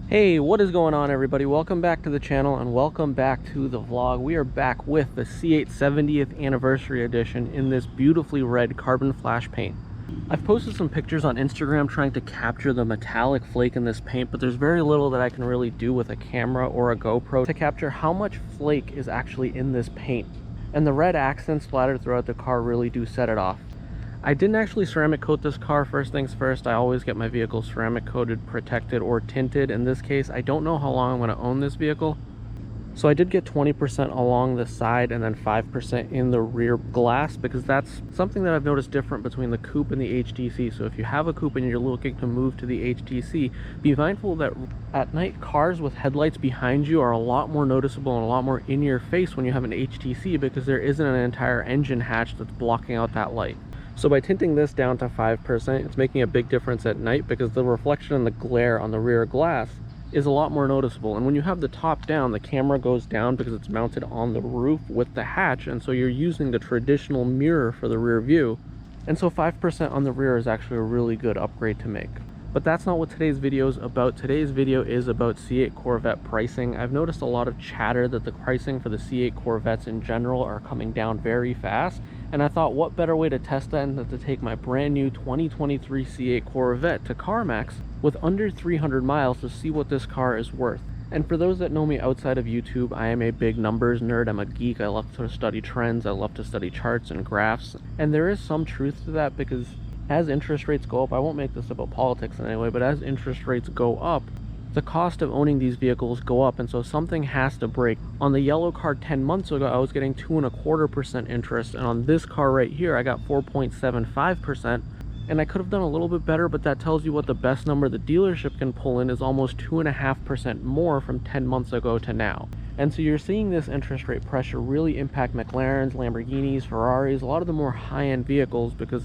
Hey, what is going on, everybody? Welcome back to the channel and welcome back to the vlog. We are back with the C8 70th anniversary edition in this beautifully red carbon flash paint. I've posted some pictures on Instagram trying to capture the metallic flake in this paint, but there's very little that I can really do with a camera or a GoPro to capture how much flake is actually in this paint. And the red accents splattered throughout the car really do set it off. I didn't actually ceramic coat this car. First things first, I always get my vehicle ceramic coated, protected, or tinted. In this case, I don't know how long I'm going to own this vehicle, so I did get 20% along the side and then 5% in the rear glass, because that's something that I've noticed different between the coupe and the HTC. So if you have a coupe and you're looking to move to the HTC, be mindful that at night cars with headlights behind you are a lot more noticeable and a lot more in your face when you have an HTC, because there isn't an entire engine hatch that's blocking out that light. So by tinting this down to 5%, it's making a big difference at night, because the reflection and the glare on the rear glass is a lot more noticeable. And when you have the top down, the camera goes down because it's mounted on the roof with the hatch, and so you're using the traditional mirror for the rear view. And so 5% on the rear is actually a really good upgrade to make. But that's not what today's video is about. Today's video is about C8 Corvette pricing. I've noticed a lot of chatter that the pricing for the C8 Corvettes in general are coming down very fast. And I thought, what better way to test that than to take my brand new 2023 C8 Corvette to CarMax with under 300 miles to see what this car is worth. And for those that know me outside of YouTube, I am a big numbers nerd. I'm a geek. I love to study trends. I love to study charts and graphs. And there is some truth to that, because as interest rates go up, I won't make this about politics in any way, but as interest rates go up, the cost of owning these vehicles go up, and so something has to break. On the yellow car 10 months ago, I was getting 2.25% interest, and on this car right here, I got 4.75%, and I could have done a little bit better, but that tells you what the best number the dealership can pull in is almost 2.5% more from 10 months ago to now. And so you're seeing this interest rate pressure really impact McLarens, Lamborghinis, Ferraris, a lot of the more high-end vehicles, because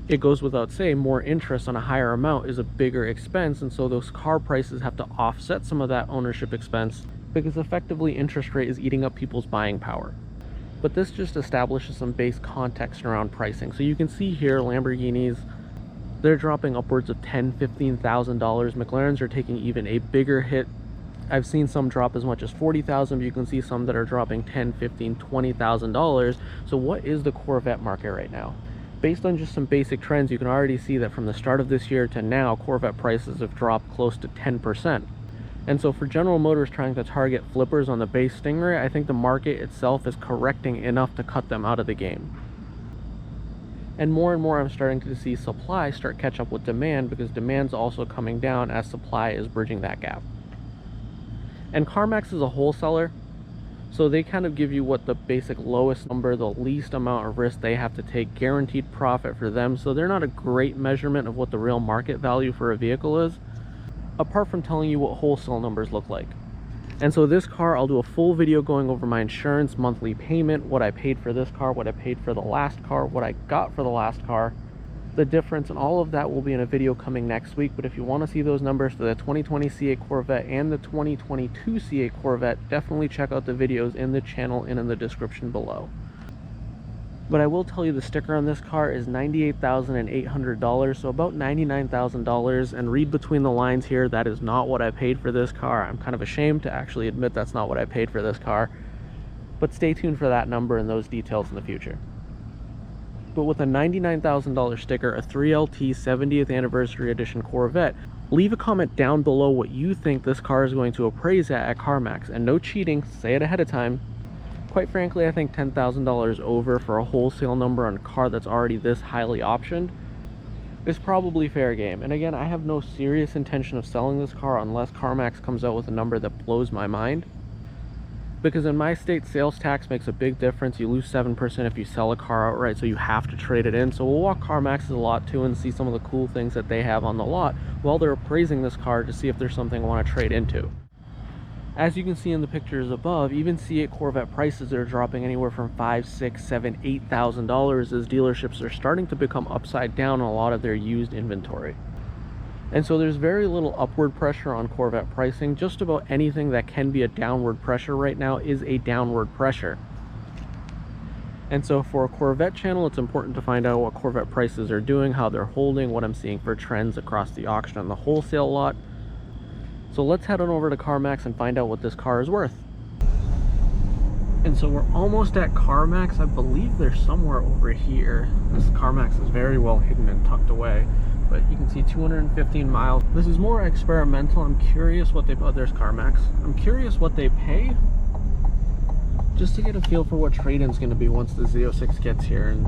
it goes without saying, more interest on a higher amount is a bigger expense, and so those car prices have to offset some of that ownership expense, because effectively interest rate is eating up people's buying power. But this just establishes some base context around pricing. So you can see here, Lamborghinis, they're dropping upwards of $10,000–$15,000. McLarens are taking even a bigger hit. I've seen some drop as much as $40,000, but you can see some that are dropping $10,000, $15,000, $20,000. So what is the Corvette market right now? Based on just some basic trends, you can already see that from the start of this year to now, Corvette prices have dropped close to 10%. And so for General Motors trying to target flippers on the base Stingray, I think the market itself is correcting enough to cut them out of the game. And more I'm starting to see supply start catch up with demand, because demand's also coming down as supply is bridging that gap. And CarMax is a wholesaler, so they kind of give you what the basic lowest number, the least amount of risk they have to take, guaranteed profit for them. So they're not a great measurement of what the real market value for a vehicle is, apart from telling you what wholesale numbers look like. And so this car, I'll do a full video going over my insurance, monthly payment, what I paid for this car, what I paid for the last car, what I got for the last car, the difference, and all of that will be in a video coming next week. But if you want to see those numbers for the 2020 C8 Corvette and the 2022 C8 Corvette, definitely check out the videos in the channel and in the description below. But I will tell you, the sticker on this car is $98,800, so about $99,000, and read between the lines here, that is not what I paid for this car. I'm kind of ashamed to actually admit that's not what I paid for this car, but stay tuned for that number and those details in the future. But with a $99,000 sticker, a 3LT 70th anniversary edition Corvette, leave a comment down below what you think this car is going to appraise at CarMax. And no cheating, say it ahead of time. Quite frankly, I think $10,000 over for a wholesale number on a car that's already this highly optioned is probably fair game. And again, I have no serious intention of selling this car unless CarMax comes out with a number that blows my mind. Because in my state, sales tax makes a big difference. You lose 7% if you sell a car outright, so you have to trade it in. So we'll walk CarMax's lot too and see some of the cool things that they have on the lot while they're appraising this car, to see if there's something I want to trade into. As you can see in the pictures above, even C8 Corvette prices are dropping anywhere from $5,000, $6,000, $7,000, $8,000 as dealerships are starting to become upside down on a lot of their used inventory. And so there's very little upward pressure on Corvette pricing. Just about anything that can be a downward pressure right now is a downward pressure. And so for a Corvette channel, it's important to find out what Corvette prices are doing, how they're holding, what I'm seeing for trends across the auction and the wholesale lot. So let's head on over to CarMax and find out what this car is worth. And so we're almost at CarMax. I believe they're somewhere over here. This CarMax is very well hidden and tucked away, but you can see 215 miles. This is more experimental. I'm curious what they, oh, there's CarMax. I'm curious what they pay, just to get a feel for what trade-in's gonna be once the Z06 gets here and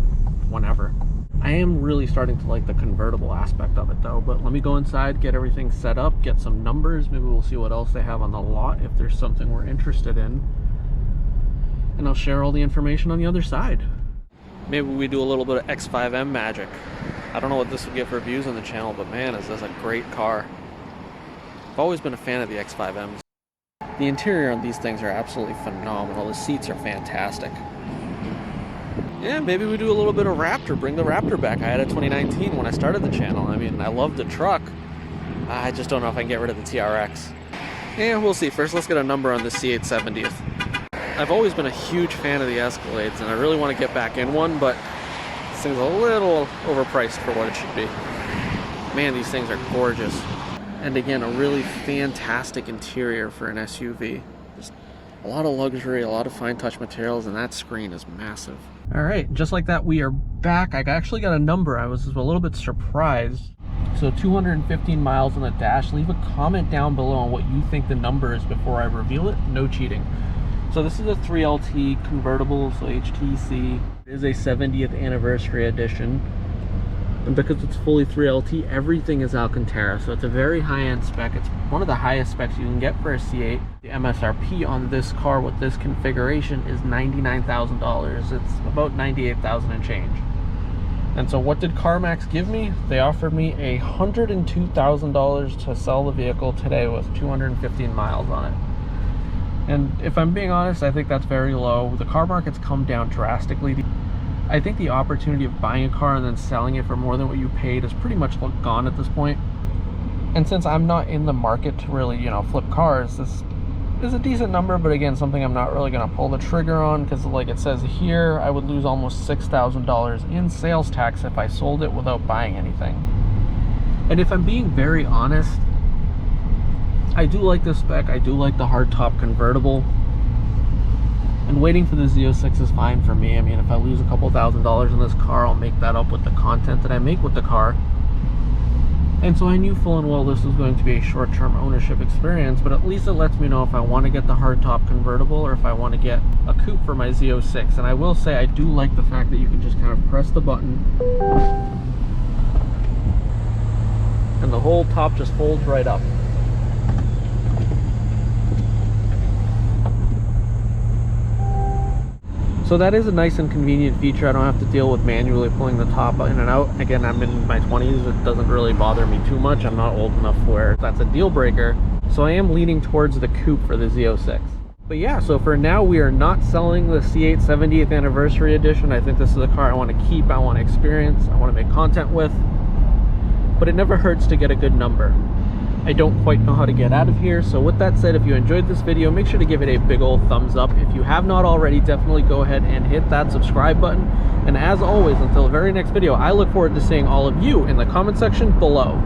whenever. I am really starting to like the convertible aspect of it though, but let me go inside, get everything set up, get some numbers. Maybe we'll see what else they have on the lot if there's something we're interested in. And I'll share all the information on the other side. Maybe we do a little bit of X5M magic. I don't know what this would get for views on the channel, but man, is this a great car. I've always been a fan of the X5Ms. The interior on these things are absolutely phenomenal. The seats are fantastic. Yeah, maybe we do a little bit of Raptor, bring the Raptor back. I had a 2019 when I started the channel. I mean, I love the truck. I just don't know if I can get rid of the TRX. Yeah, we'll see. First, let's get a number on the C8 70th. I've always been a huge fan of the Escalades, and I really want to get back in one, but this thing's a little overpriced for what it should be. Man, these things are gorgeous. And again, a really fantastic interior for an SUV. Just a lot of luxury, a lot of fine touch materials, and that screen is massive. All right, just like that, we are back. I actually got a number. I was a little bit surprised. So 215 miles on the dash. Leave a comment down below on what you think the number is before I reveal it. No cheating. So this is a 3LT convertible, so HTC. It is a 70th anniversary edition. And because it's fully 3LT, everything is Alcantara. So it's a very high-end spec. It's one of the highest specs you can get for a C8. The MSRP on this car with this configuration is $99,000. It's about $98,000 and change. And so what did CarMax give me? They offered me $102,000 to sell the vehicle today with 215 miles on it. And if I'm being honest, I think that's very low. The car market's come down drastically. I think the opportunity of buying a car and then selling it for more than what you paid is pretty much gone at this point. And since I'm not in the market to really, you know, flip cars, this is a decent number, but again, something I'm not really going to pull the trigger on, because like it says here, I would lose almost $6,000 in sales tax if I sold it without buying anything. And if I'm being very honest, I do like this spec. I do like the hardtop convertible, and waiting for the Z06 is fine for me. I mean, if I lose a couple $1,000s in this car, I'll make that up with the content that I make with the car. And so I knew full and well this was going to be a short-term ownership experience, but at least it lets me know if I want to get the hardtop convertible or if I want to get a coupe for my Z06. And I will say I do like the fact that you can just kind of press the button and the whole top just folds right up. So that is a nice and convenient feature. I don't have to deal with manually pulling the top in and out. Again, I'm in my 20s. It doesn't really bother me too much. I'm not old enough where that's a deal breaker. So I am leaning towards the coupe for the Z06. But yeah, so for now, we are not selling the C8 70th Anniversary Edition. I think this is a car I want to keep, I want to experience, I want to make content with. But it never hurts to get a good number. I don't quite know how to get out of here. So with that said, if you enjoyed this video, make sure to give it a big old thumbs up. If you have not already, definitely go ahead and hit that subscribe button. And as always, until the very next video, I look forward to seeing all of you in the comment section below.